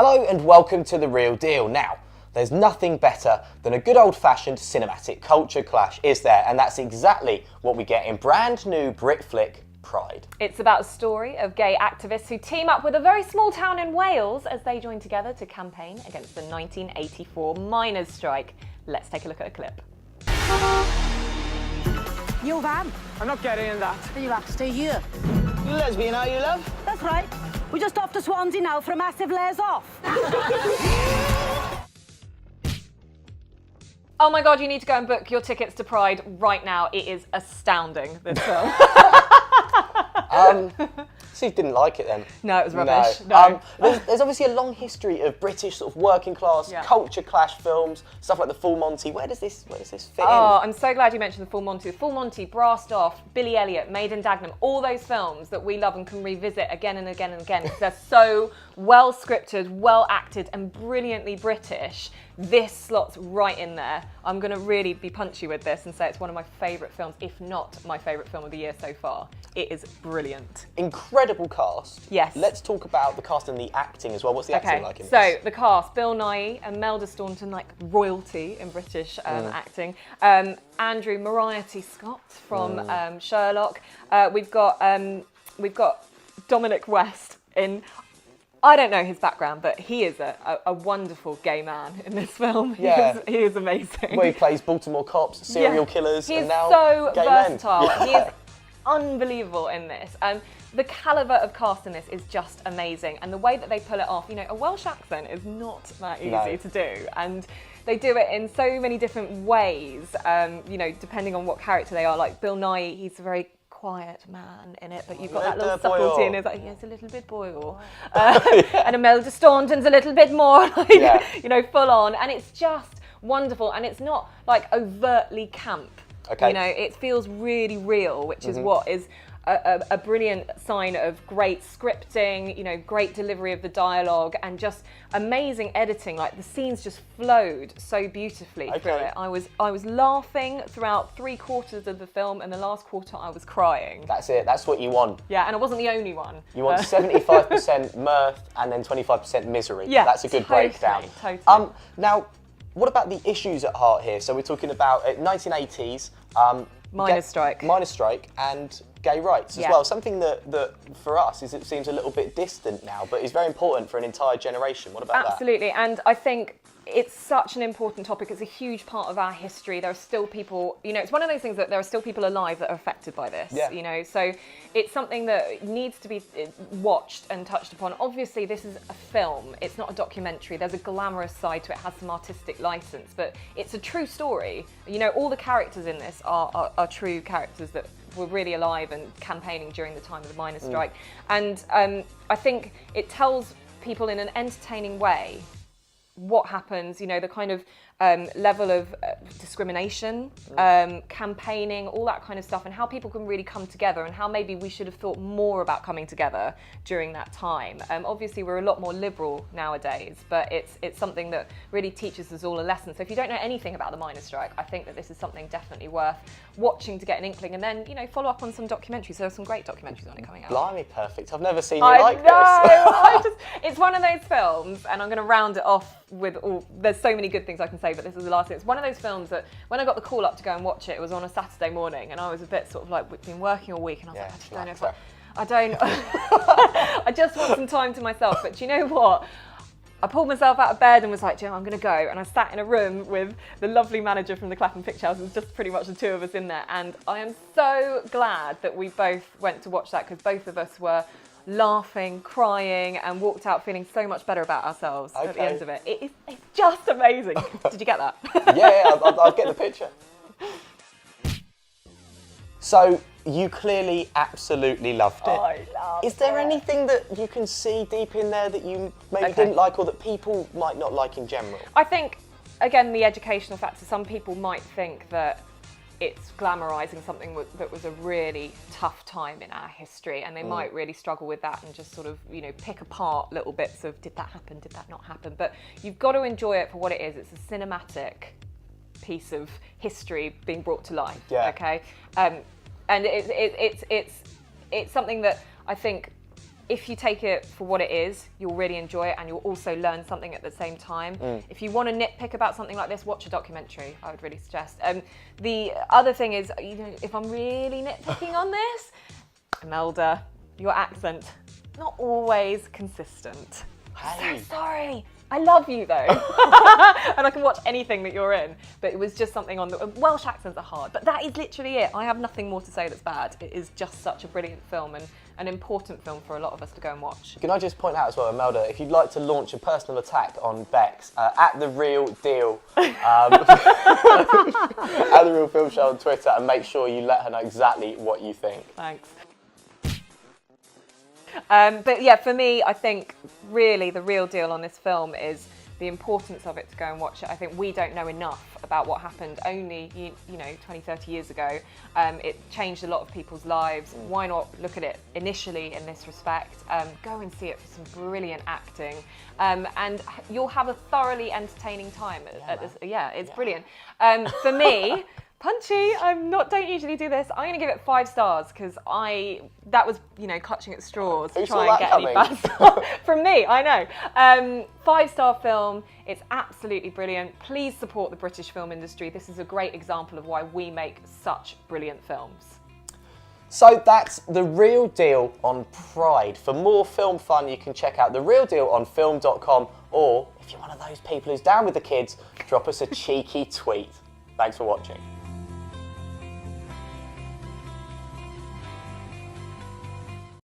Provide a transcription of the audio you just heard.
Hello and welcome to The Real Deal. Now, there's nothing better than a good old-fashioned cinematic culture clash, is there? And that's exactly what we get in brand new Brit flick Pride. It's about a story of gay activists who team up with a very small town in Wales as they join together to campaign against the 1984 miners' strike. Let's take a look at a clip. Your van? I'm not getting in that. Then you have to stay here. Lesbian, are you, love? That's right. We're just off to Swansea now for a massive layers off. Oh my God, you need to go and book your tickets to Pride right now. It is astounding, this film. So you didn't like it then? No, it was rubbish. No. There's obviously a long history of British sort of working class culture clash films, stuff like the Full Monty. Where does this fit in? Oh, I'm so glad you mentioned the Full Monty. The Full Monty, Brassed Off, Billy Elliot, Made in Dagenham, all those films that we love and can revisit again and again and again. They're so well scripted, well acted, and brilliantly British. This slots right in there. I'm going to really be punchy with this and say it's one of my favourite films, if not my favourite film of the year so far. It is brilliant. Incredible cast. Yes. Let's talk about the cast and the acting as well. What's the acting like in this? So the cast, Bill Nighy, Imelda Staunton, like royalty in British acting. Andrew Moriarty Scott from Sherlock. We've got Dominic West in... I don't know his background, but he is a wonderful gay man in this film. Yeah. He is amazing. Where he plays Baltimore cops, serial killers, He's and now so gay versatile. men. He is unbelievable in this. The calibre of cast in this is just amazing, and the way that they pull it off, a Welsh accent is not that easy to do, and they do it in so many different ways, depending on what character they are. Like Bill Nighy, he's a very quiet man in it, but you've got that little subtlety in it, like, a little bit boil. And Imelda Staunton's a little bit more, full on, and it's just wonderful, and it's not like overtly camp. Okay. It feels really real, which is what is a brilliant sign of great scripting, great delivery of the dialogue, and just amazing editing. Like the scenes just flowed so beautifully through it. I was laughing throughout 3/4 of the film, and the last quarter I was crying. That's it. That's what you want. Yeah, and I wasn't the only one. You want 75% mirth and then 25% misery. Yeah, that's a good breakdown. Totally. Now, what about the issues at heart here? So we're talking about 1980s. Miners' strike. Miners' strike and gay rights as well. Something that for us it seems a little bit distant now, but is very important for an entire generation. What about that? Absolutely, and I think it's such an important topic. It's a huge part of our history. There are still people, it's one of those things that there are still people alive that are affected by this, so it's something that needs to be watched and touched upon. Obviously, this is a film. It's not a documentary. There's a glamorous side to it. It has some artistic license, but it's a true story. All the characters in this are true characters that were really alive and campaigning during the time of the miners' strike. And I think it tells people in an entertaining way what happens, the kind of level of discrimination, campaigning, all that kind of stuff, and how people can really come together, and how maybe we should have thought more about coming together during that time. Obviously, we're a lot more liberal nowadays, but it's something that really teaches us all a lesson. So if you don't know anything about the miners' strike, I think that this is something definitely worth watching to get an inkling, and then follow up on some documentaries. There are some great documentaries on it coming out. Blimey, perfect. I've never seen you like this. It's one of those films, and I'm going to round it off with there's so many good things I can say, but this is the last thing. It's one of those films that when I got the call up to go and watch it, it was on a Saturday morning, and I was a bit sort of like, we've been working all week, and I was like, I just don't know if I don't, I just want some time to myself. But do you know what? I pulled myself out of bed and was like, I'm going to go. And I sat in a room with the lovely manager from the Clapham Picture House. It was just pretty much the two of us in there. And I am so glad that we both went to watch that, because both of us were laughing, crying, and walked out feeling so much better about ourselves at the end of it. It's just amazing. Did you get that? Yeah, I'll get the picture. So you clearly absolutely loved it. I loved Is there anything that you can see deep in there that you maybe didn't like, or that people might not like in general? I think, again, the educational factor. Some people might think that it's glamorising something that was a really tough time in our history, and they might really struggle with that and just sort of, pick apart little bits of, did that happen, did that not happen? But you've got to enjoy it for what it is. It's a cinematic piece of history being brought to life, okay? And it's something that I think if you take it for what it is, you'll really enjoy it and you'll also learn something at the same time. If you want to nitpick about something like this, watch a documentary, I would really suggest. The other thing is, you know, if I'm really nitpicking on this, Imelda, your accent, not always consistent. I'm so sorry. I love you though, and I can watch anything that you're in, but it was just something on the Welsh accents are hard, but that is literally it. I have nothing more to say that's bad. It is just such a brilliant film and an important film for a lot of us to go and watch. Can I just point out as well, Imelda, if you'd like to launch a personal attack on Bex, at The Real Deal, at The Real Film Show on Twitter, and make sure you let her know exactly what you think. Thanks. But yeah, for me, I think really the real deal on this film is the importance of it to go and watch it. I think we don't know enough about what happened only, you know, 20, 30 years ago. It changed a lot of people's lives. Why not look at it initially in this respect? Go and see it for some brilliant acting. And you'll have a thoroughly entertaining time at this. Yeah, it's brilliant. For me, Punchy, don't usually do this. I'm going to give it 5 stars because that was, you know, clutching at straws to try and get any bad stuff from me, I know. 5-star film, it's absolutely brilliant. Please support the British film industry. This is a great example of why we make such brilliant films. So that's The Real Deal on Pride. For more film fun, you can check out The Real Deal on film.com, or if you're one of those people who's down with the kids, drop us a cheeky tweet. Thanks for watching.